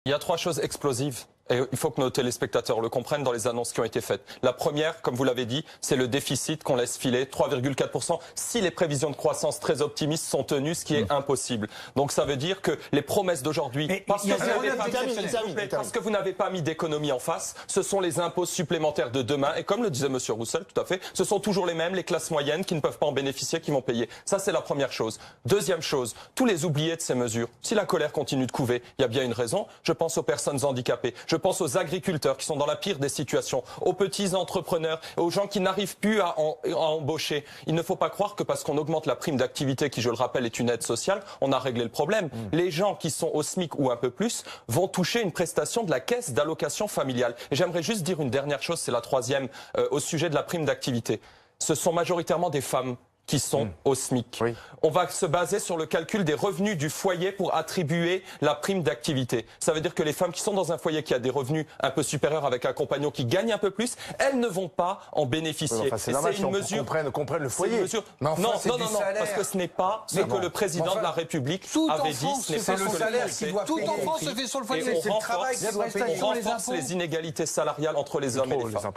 Il y a trois choses explosives. Et il faut que nos téléspectateurs le comprennent dans les annonces qui ont été faites. La première, comme vous l'avez dit, c'est le déficit qu'on laisse filer, 3,4%, si les prévisions de croissance très optimistes sont tenues, ce qui est impossible. Donc ça veut dire que les promesses d'aujourd'hui, parce que vous n'avez pas mis d'économie en face, ce sont les impôts supplémentaires de demain. Et comme le disait Monsieur Roussel, tout à fait, ce sont toujours les mêmes, les classes moyennes qui ne peuvent pas en bénéficier, qui vont payer. Ça, c'est la première chose. Deuxième chose, tous les oubliés de ces mesures. Si la colère continue de couver, il y a bien une raison. Je pense aux personnes handicapées. Je pense aux agriculteurs qui sont dans la pire des situations, aux petits entrepreneurs, aux gens qui n'arrivent plus à embaucher. Il ne faut pas croire que parce qu'on augmente la prime d'activité, qui je le rappelle est une aide sociale, on a réglé le problème. Les gens qui sont au SMIC ou un peu plus vont toucher une prestation de la caisse d'allocation familiale. Et j'aimerais juste dire une dernière chose, c'est la troisième, au sujet de la prime d'activité. Ce sont majoritairement des femmes qui sont au SMIC. Oui. On va se baser sur le calcul des revenus du foyer pour attribuer la prime d'activité. Ça veut dire que les femmes qui sont dans un foyer qui a des revenus un peu supérieurs avec un compagnon qui gagne un peu plus, elles ne vont pas en bénéficier. Enfin, c'est normal si on comprenne le foyer. Non, parce que ce n'est pas ce que le président de la République avait dit. Ce n'est pas le salaire qui doit payer. Tout en France se fait sur le foyer. On renforce les inégalités salariales entre les hommes et les femmes.